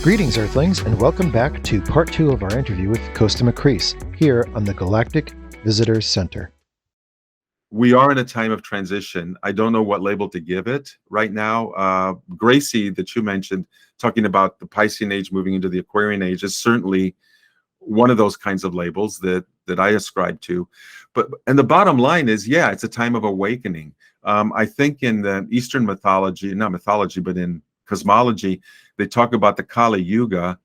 Greetings, Earthlings, and welcome back to part 2 of our interview with Kosta here on the Galactic Visitors Center. We are in a time of transition. I don't know what label to give it right now. Gracie, that you mentioned, talking about the Piscean age moving into the Aquarian age, is certainly one of those kinds of labels that I ascribe to. And the bottom line is, yeah, it's a time of awakening. I think in the Eastern mythology, not mythology, but in cosmology, they talk about the Kali Yuga,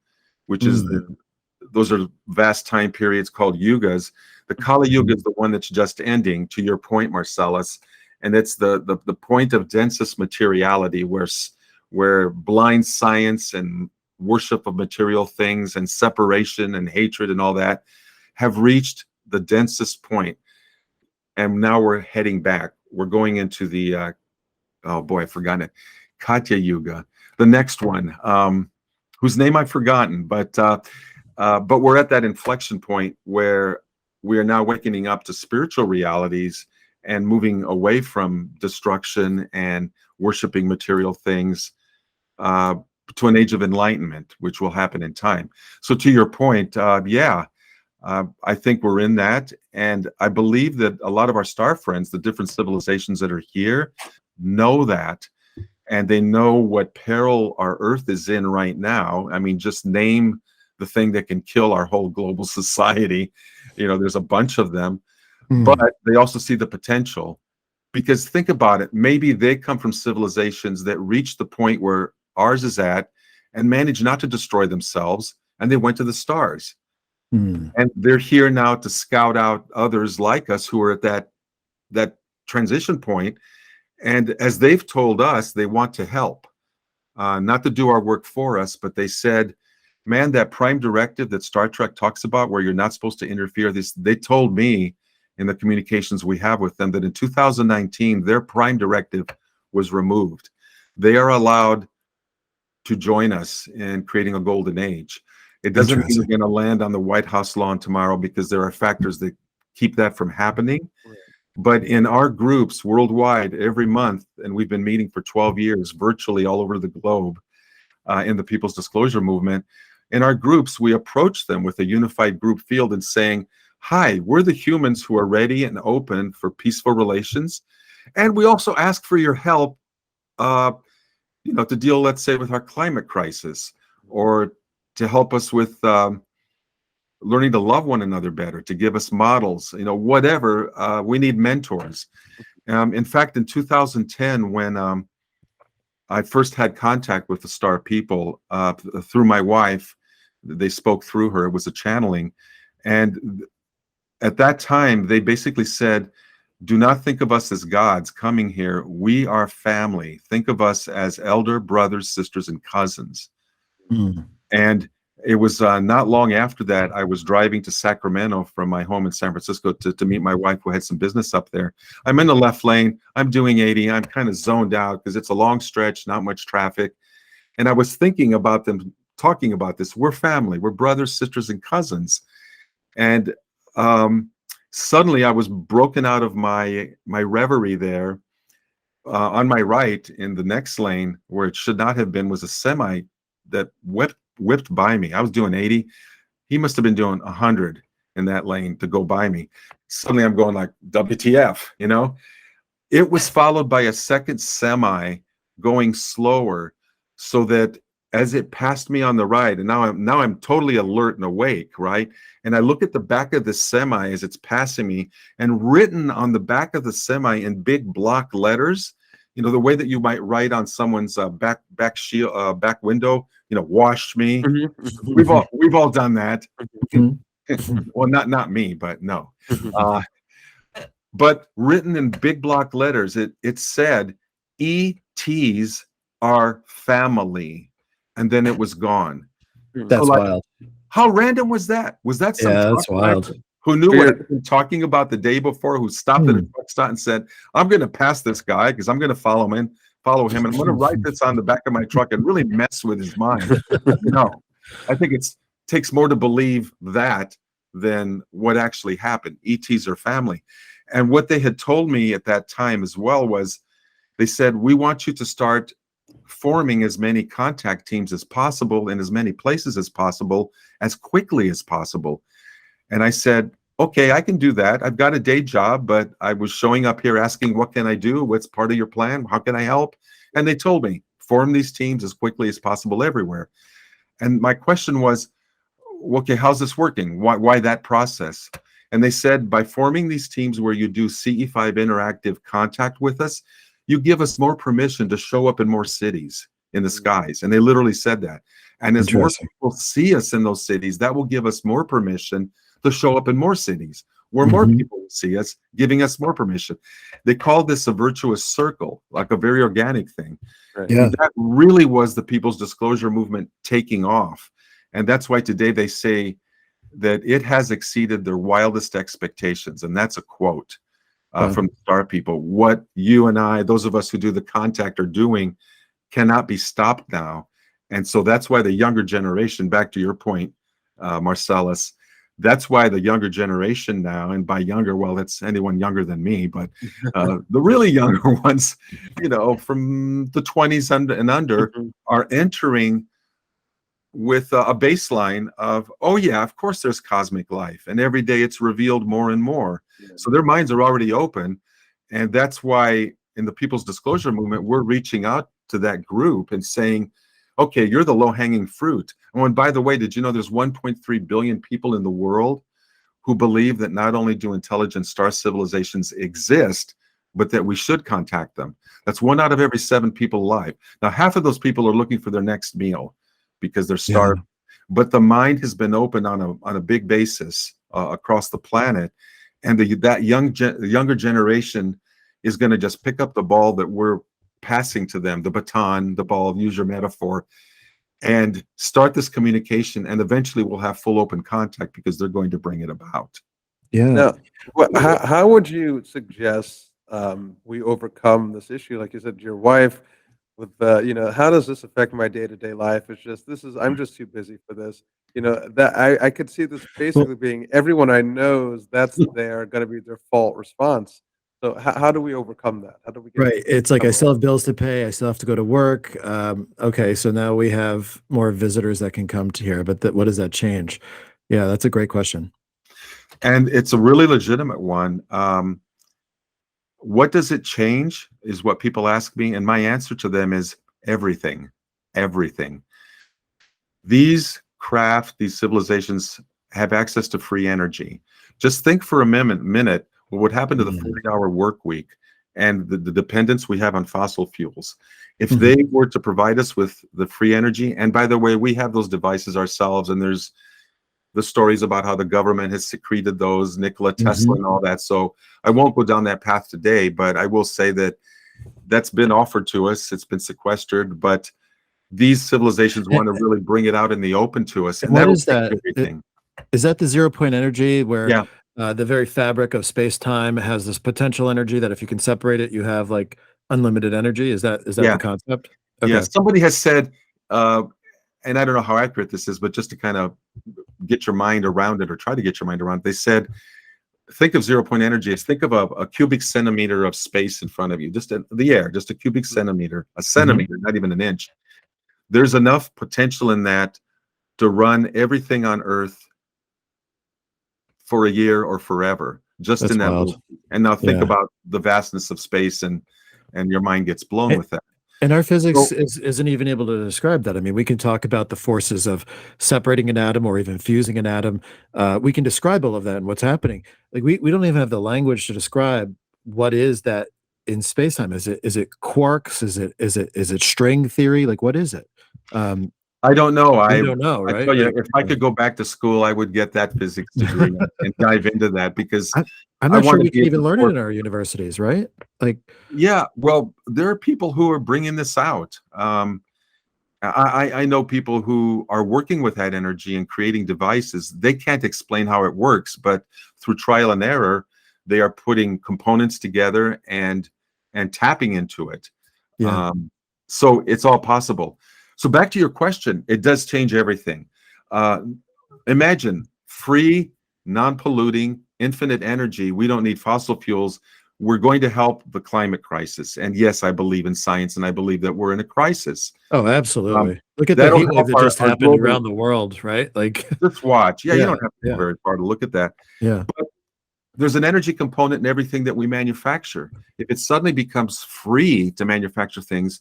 which is those are vast time periods called yugas. The Kali Yuga is the one that's just ending, to your point, Marcellus, and it's the point of densest materiality, where blind science and worship of material things and separation and hatred and all that have reached the densest point. And now we're heading back. We're going into the oh boy, I've forgotten it, Katya Yuga, the next one, whose name I've forgotten, but we're at that inflection point where we are now waking up to spiritual realities and moving away from destruction and worshiping material things to an age of enlightenment, which will happen in time. So to your point, I think we're in that. And I believe that a lot of our star friends, the different civilizations that are here, know that. And they know what peril our Earth is in right now. I mean, just name the thing that can kill our whole global society. You know, there's a bunch of them. But they also see the potential. Because think about it, maybe they come from civilizations that reach the point where ours is at and manage not to destroy themselves, and they went to the stars. And they're here now to scout out others like us who are at that transition point. And as they've told us, they want to help, not to do our work for us, but they said, man, that prime directive that Star Trek talks about where you're not supposed to interfere, they told me in the communications we have with them that in 2019, their prime directive was removed. They are allowed to join us in creating a golden age. It doesn't mean we're going to land on the White House lawn tomorrow, because there are factors that keep that from happening. But in our groups worldwide, every month, and we've been meeting for 12 years, virtually all over the globe, in the People's Disclosure Movement, in our groups, we approach them with a unified group field and saying, hi, we're the humans who are ready and open for peaceful relations. And we also ask for your help, to deal, let's say, with our climate crisis, or to help us with learning to love one another better, to give us models, whatever. We need mentors. In fact, in 2010, when I first had contact with the Star People through my wife, they spoke through her. It was a channeling. And at that time, they basically said, do not think of us as gods coming here. We are family. Think of us as elder brothers, sisters, and cousins. And it was not long after that, I was driving to Sacramento from my home in San Francisco to meet my wife, who had some business up there. I'm in the left lane. I'm doing 80. I'm kind of zoned out because it's a long stretch, not much traffic. And I was thinking about them talking about this. We're family. We're brothers, sisters, and cousins. And suddenly I was broken out of my reverie there. On my right, in the next lane, where it should not have been, was a semi that whipped by me. I was doing 80. He must have been doing 100 in that lane to go by me. Suddenly I'm going like, WTF, It was followed by a second semi going slower, so that as it passed me on the right, and now I'm totally alert and awake, right? And I look at the back of the semi as it's passing me, and written on the back of the semi in big block letters, the way that you might write on someone's back window, wash me. We've all done that. Well, not me, but no. But written in big block letters, it said, ETs are family, and then it was gone. That's wild. How random was that? Was that some that's wild. Who knew what I'd been talking about the day before, who stopped at a truck stop and said, I'm going to pass this guy because I'm going to follow him, and I'm going to write this on the back of my truck and really mess with his mind. No, I think it takes more to believe that than what actually happened. ETs are family. And what they had told me at that time as well was, they said, we want you to start forming as many contact teams as possible in as many places as possible, as quickly as possible. And I said, okay, I can do that. I've got a day job, but I was showing up here asking, what can I do? What's part of your plan? How can I help? And they told me, form these teams as quickly as possible everywhere. And my question was, okay, how's this working? Why that process? And they said, by forming these teams where you do CE5 interactive contact with us, you give us more permission to show up in more cities in the skies. And they literally said that. And as more people see us in those cities, that will give us more permission to show up in more cities, where more people will see us, giving us more permission. They called this a virtuous circle, like a very organic thing. Right. Yeah. And that really was the People's Disclosure Movement taking off. And that's why today they say that it has exceeded their wildest expectations. And that's a quote from the Star People. What you and I, those of us who do the contact, are doing cannot be stopped now. And so that's why the younger generation, back to your point, Marcellus, that's why the younger generation now, and by younger, well, it's anyone younger than me, but the really younger ones, you know, from the 20s and under, are entering with a baseline of, oh yeah, of course there's cosmic life, and every day it's revealed more and more. So their minds are already open, and that's why in the People's Disclosure Movement, we're reaching out to that group and saying, okay, you're the low-hanging fruit. Oh, and by the way, did you know there's 1.3 billion people in the world who believe that not only do intelligent star civilizations exist, but that we should contact them? That's 1 out of every 7 people alive. Now, half of those people are looking for their next meal because they're starved. But the mind has been opened on a big basis across the planet, and that younger generation is going to just pick up the ball that we're passing to them, the baton, the ball, use your metaphor, and start this communication, and eventually we'll have full open contact because they're going to bring it about. Yeah. Now, how would you suggest we overcome this issue? Like you said, your wife, with you know, how does this affect my day-to-day life? It's just, I'm just too busy for this. You know, that I could see this basically being everyone I knows, that's going to be their default response. So how do we overcome that? How do we get It's like I still have bills to pay. I still have to go to work. Okay, so now we have more visitors that can come to here. But what does that change? Yeah, that's a great question. And it's a really legitimate one. What does it change is what people ask me. And my answer to them is everything. Everything. These these civilizations have access to free energy. Just think for a minute what would happen to the 40-hour work week and the dependence we have on fossil fuels. If they were to provide us with the free energy, and by the way, we have those devices ourselves, and there's the stories about how the government has secreted those, Nikola Tesla and all that. So I won't go down that path today, but I will say that that's been offered to us. It's been sequestered, but these civilizations want to really bring it out in the open to us. And what is that? Is that the 0-point energy where the very fabric of space-time has this potential energy that if you can separate it, you have like unlimited energy? Is that the concept? Okay. Yeah, somebody has said, and I don't know how accurate this is, but just to kind of get your mind around it, or try to get your mind around it, they said, think of 0-point energy as, think of a cubic centimeter of space in front of you, just the air, just a cubic centimeter, not even an inch. There's enough potential in that to run everything on Earth for a year or forever, just in that little. And now think about the vastness of space, and your mind gets blown with that. And our physics isn't even able to describe that. I mean, we can talk about the forces of separating an atom or even fusing an atom. We can describe all of that and what's happening. Like we don't even have the language to describe what is that in space-time. Is it quarks? Is it string theory? Like, what is it? I don't know. I don't know, right? I tell you, if I could go back to school, I would get that physics degree and dive into that, because I'm not sure we can even learn it in our universities, right? Like, yeah, well, there are people who are bringing this out. I know people who are working with that energy and creating devices. They can't explain how it works, but through trial and error, they are putting components together and tapping into it. Yeah. So it's all possible. So back to your question, it does change everything. Imagine free, non-polluting, infinite energy. We don't need fossil fuels. we're going to help the climate crisis. And yes, I believe in science, and I believe that we're in a crisis. Oh, Um, absolutely. Look at the that'll heat wave help that just our happened global. around the world, right? Like, Just watch. Yeah, you yeah, don't have to go yeah, very far to look at that. yeah, But there's an energy component in everything that we manufacture. If it suddenly becomes free to manufacture things,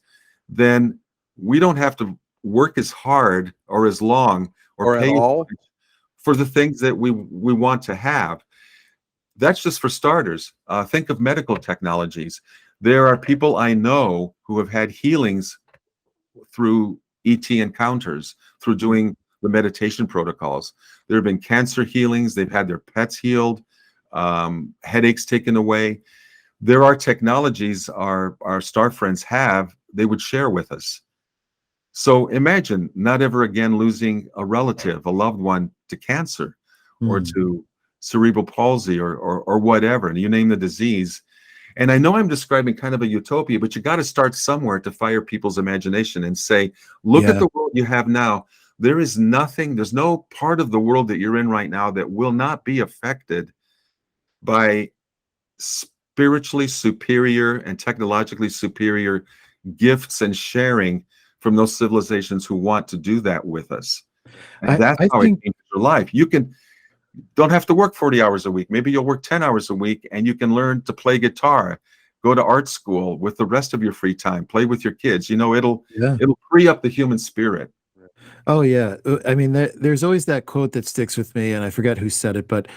then we don't have to work as hard or as long or or at pay all. for the things that we want to have. That's just for starters. Think of medical technologies. There are people I know who have had healings through ET encounters, through doing the meditation protocols. There have been cancer healings. They've had their pets healed, headaches taken away. There are technologies our star friends have, they would share with us. So imagine not ever again losing a relative, a loved one to cancer or mm, to cerebral palsy or whatever, and you name the disease. And I know I'm describing kind of a utopia, but you got to start somewhere to fire people's imagination and say, look at yeah, the world you have now. There is nothing, there's no part of the world that you're in right now that will not be affected by spiritually superior and technologically superior gifts and sharing from those civilizations who want to do that with us. And that's I how it think, changes your life. You don't have to work 40 hours a week. Maybe you'll work 10 hours a week and you can learn to play guitar, go to art school with the rest of your free time, play with your kids. yeah. It'll free up the human spirit. Oh, yeah. I mean, there's always that quote that sticks with me, and I forget who said it, but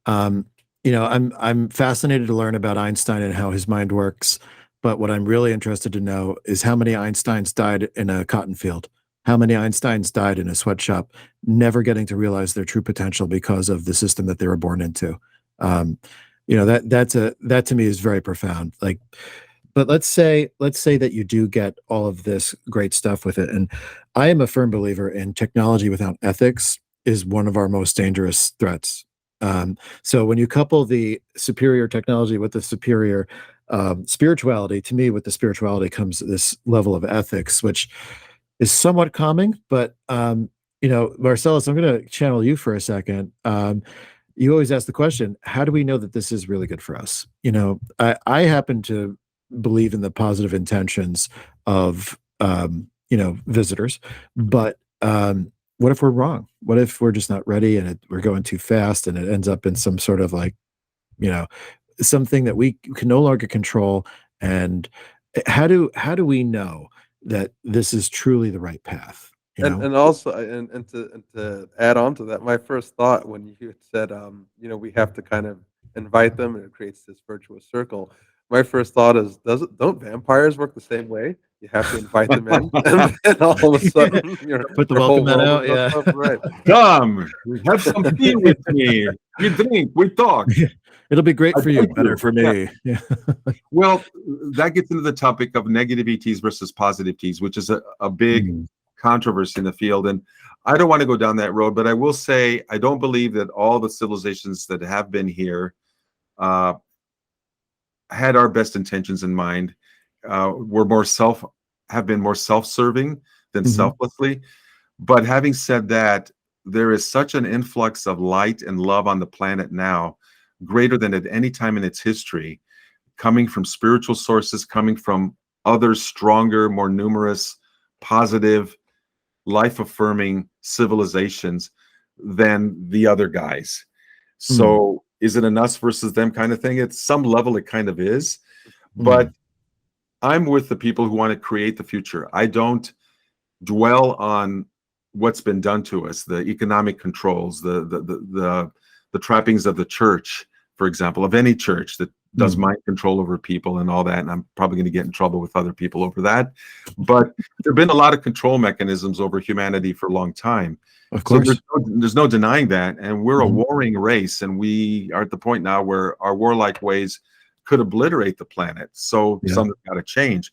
um, I'm fascinated to learn about Einstein and how his mind works. But what I'm really interested to know is how many Einsteins died in a cotton field, how many Einsteins died in a sweatshop, never getting to realize their true potential because of the system that they were born into. Um, that to me is very profound. Like, but let's say that you do get all of this great stuff with it, and I am a firm believer in technology without ethics is one of our most dangerous threats. So when you couple the superior technology with the superior spirituality, to me, with the spirituality comes this level of ethics, which is somewhat calming. But Marcellus, I'm going to channel you for a second. You always ask the question, how do we know that this is really good for us? I happen to believe in the positive intentions of visitors, but what if we're wrong? What if we're just not ready and we're going too fast and it ends up in some sort of like, you know, something that we can no longer control? And how do we know that this is truly the right path? You know? And also, and to add on to that, my first thought when you had said, we have to kind of invite them and it creates this virtuous circle. My first thought is, don't vampires work the same way? You have to invite them in, and then all of a sudden, Put the your whole welcome mat world out. is messed Yeah. up, right? Come, have some tea with me. We drink, we talk. It'll be great I for you, thank better you. for Yeah. me. Yeah. Well, that gets into the topic of negative ETs versus positive ETs, which is a big Mm, controversy in the field. And I don't want to go down that road, but I will say I don't believe that all the civilizations that have been here uh, had our best intentions in mind. Have been more self-serving than mhm, selflessly. But having said that, there is such an influx of light and love on the planet now, greater than at any time in its history, coming from spiritual sources, coming from other stronger, more numerous, positive, life-affirming civilizations than the other guys. mm, So is it an us versus them kind of thing? At some level, it kind of is. But mm, I'm with the people who want to create the future. I don't dwell on what's been done to us, the economic controls, the trappings of the church, for example, of any church that does mm. mind control over people and all that. And I'm probably going to get in trouble with other people over that. But there have been a lot of control mechanisms over humanity for a long time. Of So there's course. there's no denying that. And we're a Mhm. warring race, and we are at the point now where our warlike ways could obliterate the planet. So Yeah. something's got to change.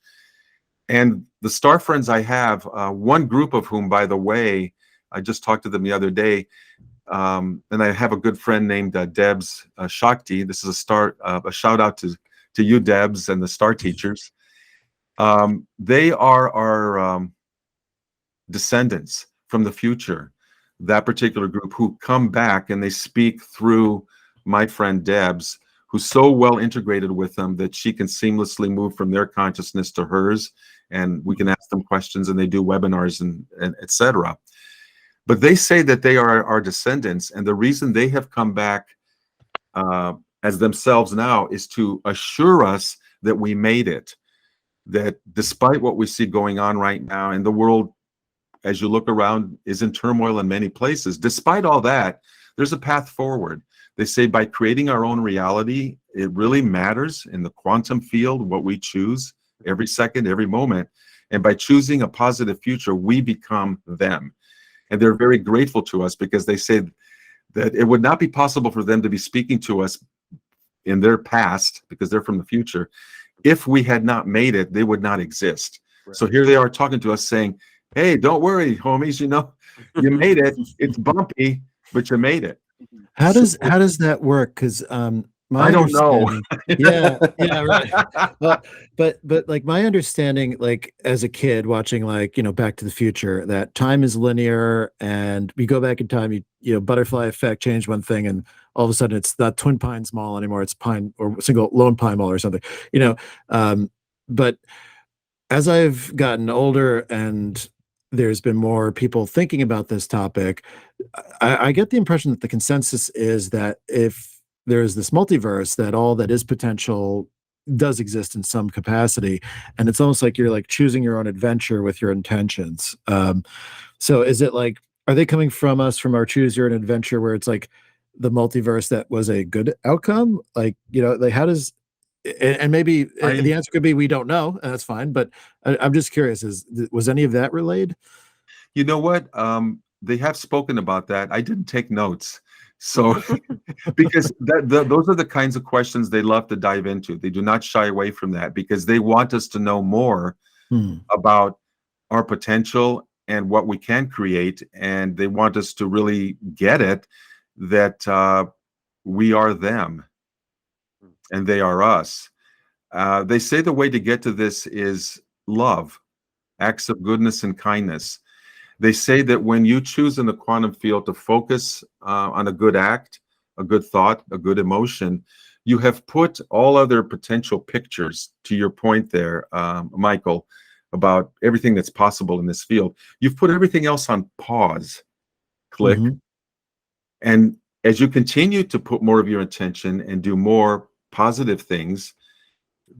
And the star friends I have, one group of whom, by the way, I just talked to them the other day, and I have a good friend named Debs Shakti. This is a shout out to you, Debs, and the star teachers. They are our descendants from the future. That particular group who come back and they speak through my friend Debs, who's so well integrated with them that she can seamlessly move from their consciousness to hers, and we can ask them questions, and they do webinars and etc. But they say that they are our descendants, and the reason they have come back as themselves now is to assure us that we made it, that despite what we see going on right now, and the world, as you look around, is in turmoil in many places, despite all that, there's a path forward. They say by creating our own reality, it really matters in the quantum field what we choose every second, every moment. And by choosing a positive future, we become them. And they're very grateful to us because they say that it would not be possible for them to be speaking to us in their past, because they're from the future. If we had not made it, they would not exist. Right. So here they are talking to us saying, hey, don't worry, homies, you know, you made it. It's bumpy, but you made it. How does that work? Because I don't know. Yeah, right. Well, but like my understanding, like as a kid watching, like, you know, Back to the Future, that time is linear, and we go back in time. You know, butterfly effect changed one thing, and all of a sudden it's not Twin Pines Mall anymore. It's Pine or single Lone Pine Mall or something. You know, but as I've gotten older and there's been more people thinking about this topic, I get the impression that the consensus is that if there's this multiverse, that all that is potential does exist in some capacity, and it's almost like you're like choosing your own adventure with your intentions. So is it like, are they coming from us, from our choose your own adventure, where it's like the multiverse that was a good outcome? Like, you know, like how does, and maybe the answer could be we don't know, and that's fine. But I'm just curious: was any of that relayed? You know what? They have spoken about that. I didn't take notes, so because those are the kinds of questions they love to dive into. They do not shy away from that because they want us to know more about our potential and what we can create, and they want us to really get it that we are them and they are us. They say the way to get to this is love, acts of goodness and kindness. They say that when you choose in the quantum field to focus on a good act, a good thought, a good emotion, you have put all other potential pictures, to your point there, Michael, about everything that's possible in this field. You've put everything else on pause, click. And as you continue to put more of your attention and do more positive things,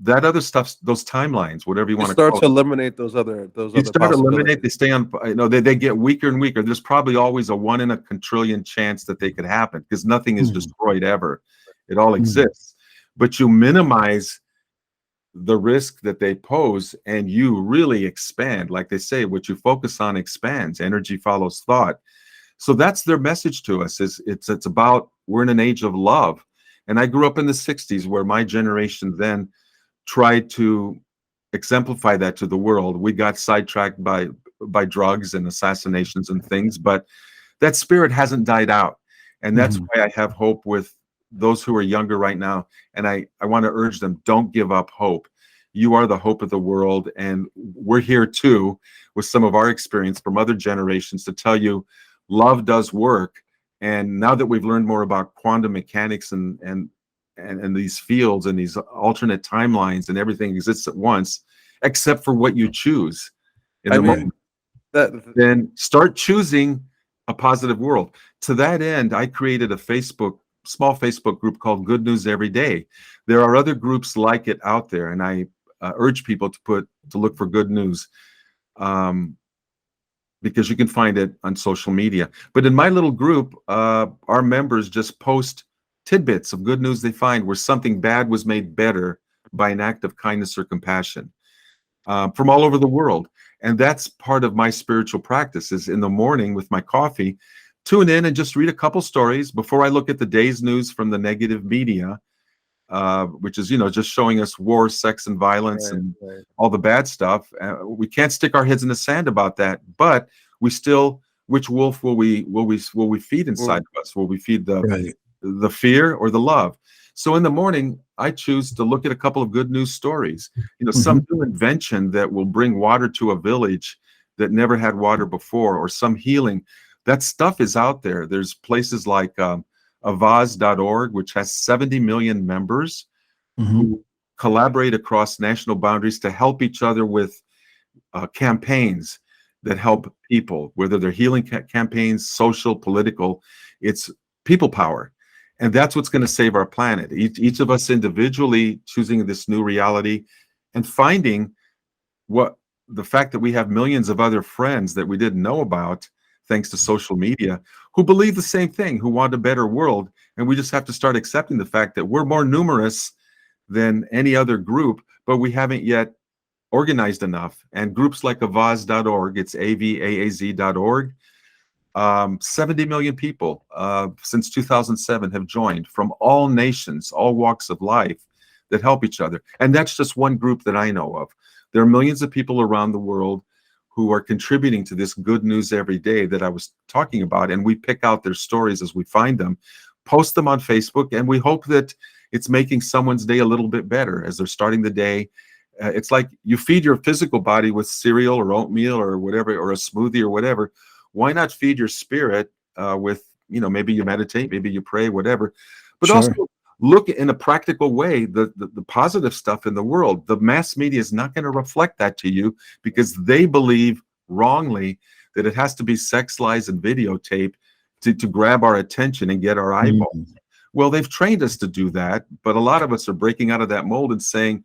that other stuff, those timelines, whatever you want to start to eliminate those other eliminate. They stay on, you know, they get weaker and weaker. There's probably always a 1 in a quintillion chance that they could happen because nothing is destroyed ever. It all exists. But you minimize the risk that they pose, and you really expand. Like they say, what you focus on expands. Energy follows thought. So that's their message to us. It's about, we're in an age of love. And I grew up in the 60s, where my generation then tried to exemplify that to the world. We got sidetracked by drugs and assassinations and things, but that spirit hasn't died out. And that's why I have hope with those who are younger right now. And I want to urge them, don't give up hope. You are the hope of the world. And we're here too with some of our experience from other generations to tell you love does work. And now that we've learned more about quantum mechanics and these fields and these alternate timelines, and everything exists at once, except for what you choose in the moment, then start choosing a positive world. To that end, I created a small Facebook group called Good News Every Day. There are other groups like it out there, and I urge people to look for Good News. Because you can find it on social media. But in my little group, our members just post tidbits of good news they find where something bad was made better by an act of kindness or compassion from all over the world. And that's part of my spiritual practice, is in the morning with my coffee, tune in and just read a couple stories before I look at the day's news from the negative media, which is, you know, just showing us war, sex, and violence, and all the bad stuff. We can't stick our heads in the sand about that, but we still, which wolf will we feed inside of us? Will we feed the fear or the love? So in the morning, I choose to look at a couple of good news stories. You know, some new invention that will bring water to a village that never had water before, or some healing. That stuff is out there. There's places like avaz.org, which has 70 million members who collaborate across national boundaries to help each other with campaigns that help people, whether they're healing campaigns, social, political. It's people power. And that's what's going to save our planet. Each of us individually choosing this new reality and finding what the fact that we have millions of other friends that we didn't know about, thanks to social media, who believe the same thing, who want a better world. And we just have to start accepting the fact that we're more numerous than any other group, but we haven't yet organized enough. And groups like avaz.org, it's avaaz.org, 70 million people since 2007 have joined from all nations, all walks of life that help each other. And that's just one group that I know of. There are millions of people around the world who are contributing to this good news every day that I was talking about. And we pick out their stories as we find them, post them on Facebook, and we hope that it's making someone's day a little bit better as they're starting the day. It's like you feed your physical body with cereal or oatmeal or whatever, or a smoothie or whatever. Why not feed your spirit with, maybe you meditate, maybe you pray, whatever, but also look in a practical way, the positive stuff in the world. The mass media is not going to reflect that to you because they believe wrongly that it has to be sex, lies, and videotape to grab our attention and get our eyeballs. Well, they've trained us to do that, but a lot of us are breaking out of that mold and saying,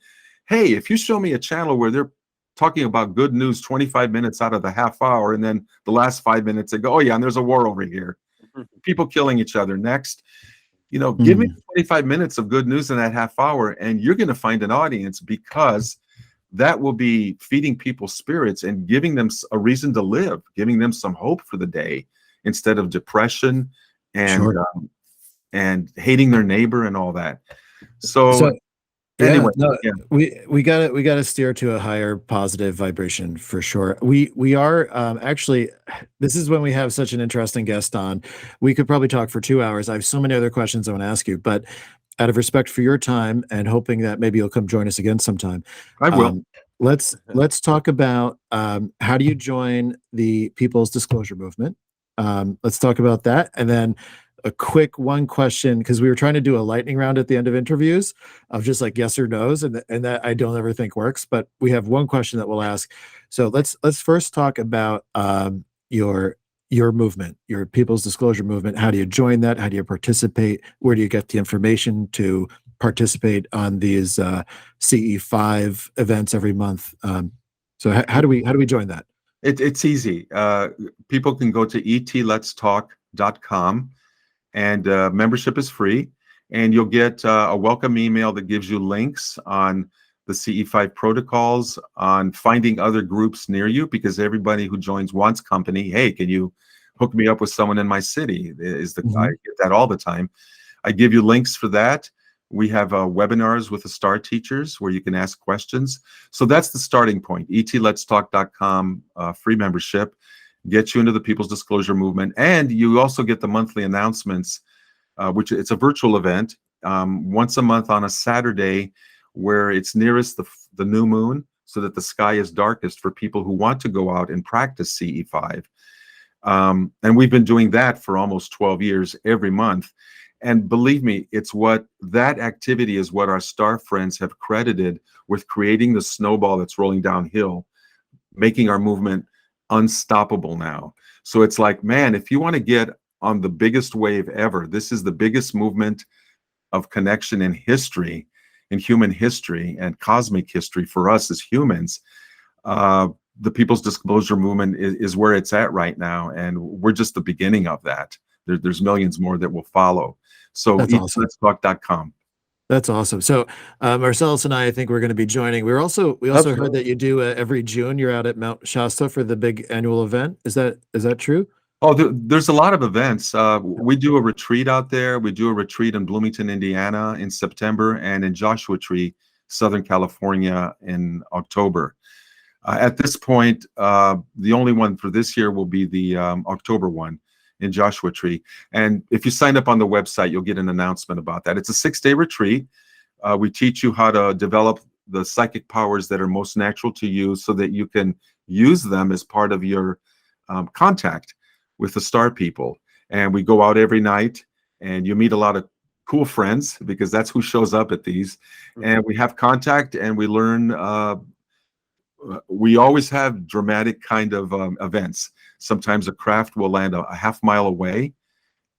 hey, if you show me a channel where they're talking about good news 25 minutes out of the half hour, and then the last 5 minutes they go, oh yeah, and there's a war over here. People killing each other. Next, give me 25 minutes of good news in that half hour, and you're going to find an audience, because that will be feeding people's spirits and giving them a reason to live, giving them some hope for the day instead of depression and hating their neighbor and all that. So anyway, we gotta steer to a higher positive vibration for sure. We are actually, this is when we have such an interesting guest on. We could probably talk for 2 hours. I have so many other questions I want to ask you, but out of respect for your time and hoping that maybe you'll come join us again sometime, I will. Let's talk about how do you join the People's Disclosure Movement. Let's talk about that, and then a quick one question, because we were trying to do a lightning round at the end of interviews of just like yes or no's, and that I don't ever think works, but we have one question that we'll ask. So let's first talk about your movement, your People's Disclosure Movement. How do you join that? How do you participate? Where do you get the information to participate on these CE5 events every month? So how do we join that? It's easy. People can go to etletstalk.com, and membership is free, and you'll get a welcome email that gives you links on the CE5 protocols, on finding other groups near you, because everybody who joins wants company. Hey, can you hook me up with someone in my city? I get that all the time. I give you links for that. We have webinars with the STAR teachers where you can ask questions. So that's the starting point. etletstalk.com, free membership, get you into the People's Disclosure Movement. And you also get the monthly announcements, which it's a virtual event once a month on a Saturday, where it's nearest the new moon, so that the sky is darkest for people who want to go out and practice CE5. And we've been doing that for almost 12 years every month. And believe me, that activity is what our STAR friends have credited with creating the snowball that's rolling downhill, making our movement unstoppable now. So it's like, man, if you want to get on the biggest wave ever, this is the biggest movement of connection in history, in human history and cosmic history for us as humans. The People's Disclosure Movement is where it's at right now, and we're just the beginning of that. There's millions more that will follow. So etletstalk.com. That's awesome. So Marcellus and I think we're going to be joining. We also heard that you do every June. You're out at Mount Shasta for the big annual event. Is that true? Oh, there's a lot of events. We do a retreat out there. We do a retreat in Bloomington, Indiana in September, and in Joshua Tree, Southern California in October. At this point, the only one for this year will be the October one in Joshua Tree. And if you sign up on the website, you'll get an announcement about that. It's a 6-day retreat. We teach you how to develop the psychic powers that are most natural to you, so that you can use them as part of your contact with the STAR people. And we go out every night. and you meet a lot of cool friends because that's who shows up at these. And we have contact and we learn. We always have dramatic kind of events. Sometimes a craft will land a half mile away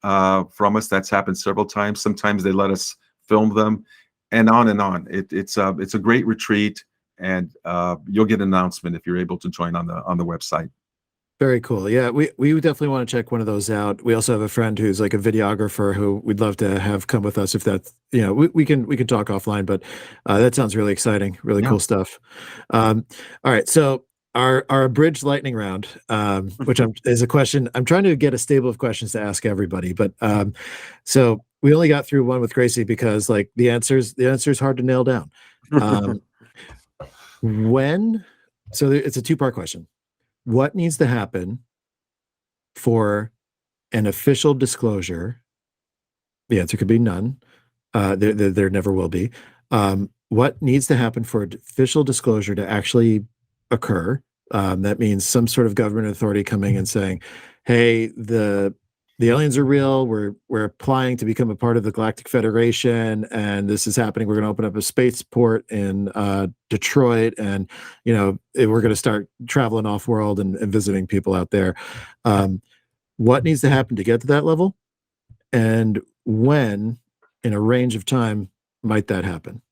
from us. That's happened several times. Sometimes they let us film them, and on and on. It's a great retreat, and you'll get an announcement if you're able to join on the website. Very cool. Yeah, we would definitely want to check one of those out. We also have a friend who's like a videographer who we'd love to have come with us if that's, we can talk offline, but that sounds really exciting, really cool stuff. All right, so our abridged lightning round, which is a question. I'm trying to get a stable of questions to ask everybody, but so we only got through one with Gracie because like the answer's hard to nail down. It's a two-part question. What needs to happen for an official disclosure? The answer could be none. There never will be. What needs to happen for official disclosure to actually occur? That means some sort of government authority coming and saying, "Hey, the aliens are real. We're applying to become a part of the Galactic Federation, and this is happening. We're going to open up a spaceport in Detroit, and we're going to start traveling off world and visiting people out there." What needs to happen to get to that level, and when, in a range of time, might that happen?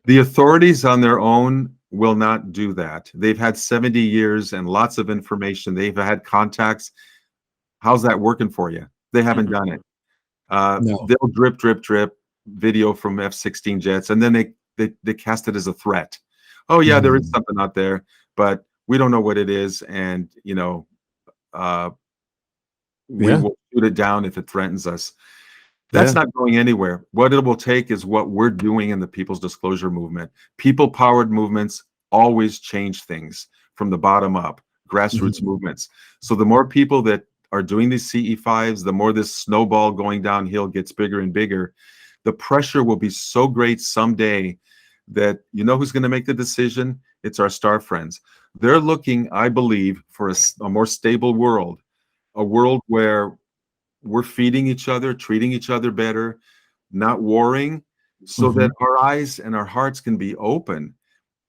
The authorities on their own will not do that. They've had 70 years and lots of information. They've had contacts. How's that working for you? They haven't done it. No. They'll drip video from F-16 jets, and then they cast it as a threat. Oh yeah, there is something out there, but we don't know what it is, and we will shoot it down if it threatens us. That's not going anywhere. What it will take is what we're doing in the People's Disclosure Movement. People-powered movements always change things from the bottom up, grassroots movements. So the more people that are doing these CE5s, the more this snowball going downhill gets bigger and bigger. The pressure will be so great someday that who's going to make the decision? It's our star friends. They're looking, I believe, for a more stable world, a world where we're feeding each other, treating each other better, not warring, so that our eyes and our hearts can be open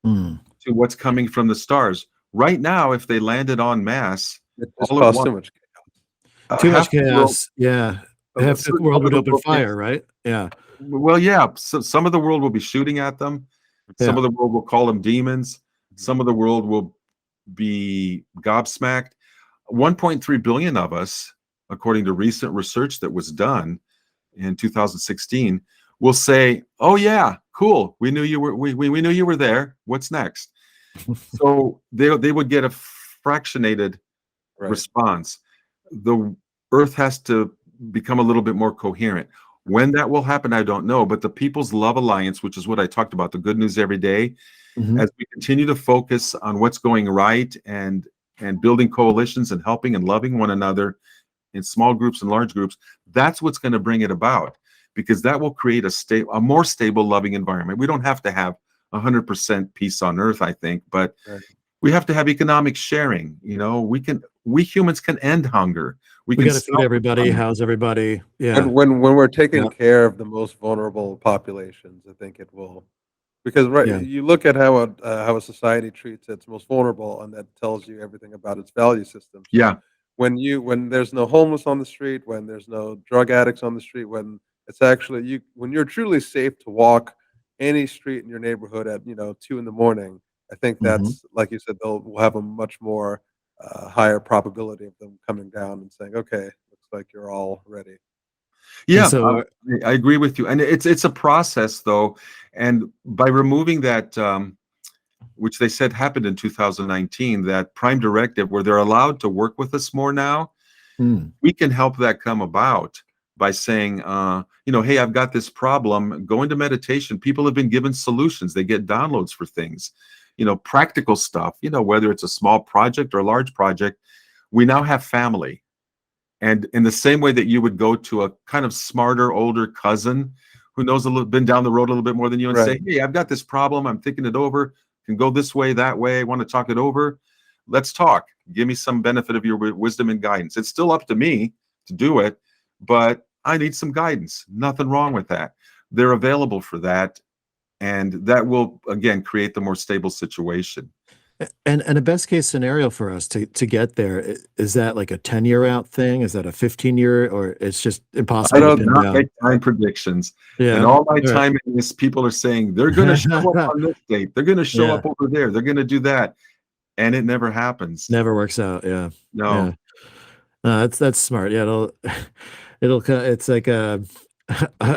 to what's coming from the stars. Right now, if they landed en masse, it just caused so much chaos. Too much chaos. Half the world would open fire, right? Yeah. Well, yeah. So some of the world will be shooting at them. Some of the world will call them demons. Some of the world will be gobsmacked. 1.3 billion of us, according to recent research that was done in 2016, will say, "Oh yeah, cool. We knew you were. We knew you were there. What's next?" So they would get a fractionated response. The Earth has to become a little bit more coherent. When that will happen, I don't know. But the People's Love Alliance, which is what I talked about, the good news every day, as we continue to focus on what's going right and building coalitions and helping and loving one another in small groups and large groups, that's what's going to bring it about, because that will create a more stable, loving environment. We don't have to have 100% peace on Earth, I think, but we have to have economic sharing. We humans can end hunger. We got can to feed everybody, house everybody. Yeah. And when we're taking care of the most vulnerable populations, I think it will, because you look at how a society treats its most vulnerable, and that tells you everything about its value system. So when there's no homeless on the street, when there's no drug addicts on the street, when it's actually when you're truly safe to walk any street in your neighborhood at 2 a.m, I think that's, like you said, we'll have a much more higher probability of them coming down and saying, "Okay, looks like you're all ready." Yeah, so I agree with you, and it's a process though, and by removing that, which they said happened in 2019, that prime directive where they're allowed to work with us more now, we can help that come about by saying, hey, I've got this problem. Go into meditation. People have been given solutions. They get downloads for things, practical stuff, whether it's a small project or a large project. We now have family. And in the same way that you would go to a kind of smarter, older cousin who knows been down the road a little bit more than you and say, "Hey, I've got this problem. I'm thinking it over. Can go this way, that way. I want to talk it over. Let's talk. Give me some benefit of your wisdom and guidance." It's still up to me to do it, but I need some guidance. Nothing wrong with that. They're available for that. And that will, again, create the more stable situation. And a best case scenario for us to get there, is that like a 10-year out thing? Is that a 15-year, or it's just I impossible to don't pin not down? make time predictions. Yeah. And all my All right. time in this, people are saying they're going to show up on this date. They're going to show Yeah. up over there. They're going to do that. And it never happens. Never works out. Yeah. No. Yeah. That's smart. Yeah. It's like a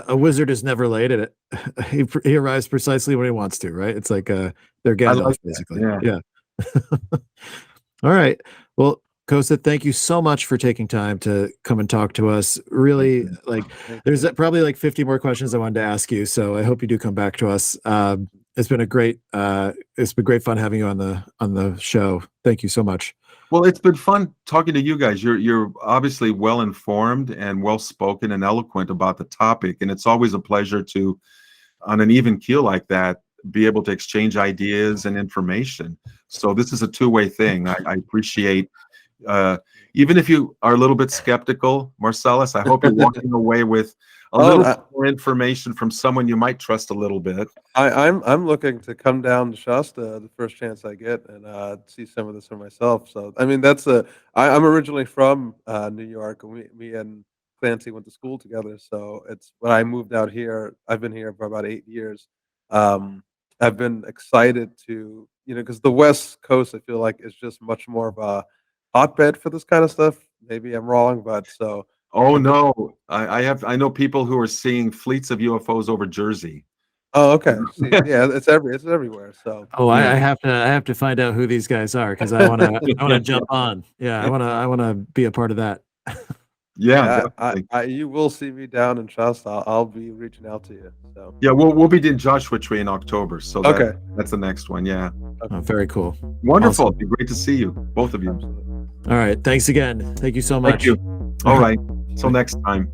wizard is never late, and he arrives precisely when he wants to, right? It's like they're I Gandalf, like that. basically. Yeah. Yeah. All right. Well, Kosta, thank you so much for taking time to come and talk to us. Really, like, there's probably like 50 more questions I wanted to ask you, so I hope you do come back to us. It's been great fun having you on the show. Thank you so much. Well, it's been fun talking to you guys. You're obviously well informed and well spoken and eloquent about the topic, and it's always a pleasure to, on an even keel like that, be able to exchange ideas and information. So this is a two-way thing. I appreciate, even if you are a little bit skeptical, Marcellus, I hope you're walking away with a little bit more information from someone you might trust a little bit. I'm looking to come down to Shasta the first chance I get and see some of this for myself. So I mean, I'm originally from New York, and me and Clancy went to school together. So it's when I moved out here. I've been here for about 8 years. I've been excited to, because the West Coast, I feel like, is just much more of a hotbed for this kind of stuff. Maybe I'm wrong, but so. Oh no, I know people who are seeing fleets of UFOs over Jersey. Oh, okay. See, yeah, it's everywhere. So. Oh, I have to find out who these guys are, because I want to jump on. Yeah, I want to be a part of that. Yeah, you will see me down in Shasta. I'll be reaching out to you. So. Yeah, we'll be in Joshua Tree in October. So okay, that's the next one. Yeah. Oh, very cool. Wonderful. Awesome. It'd be great to see you, both of you. Absolutely. All right. Thanks again. Thank you so much. Thank you. All right. Till next time.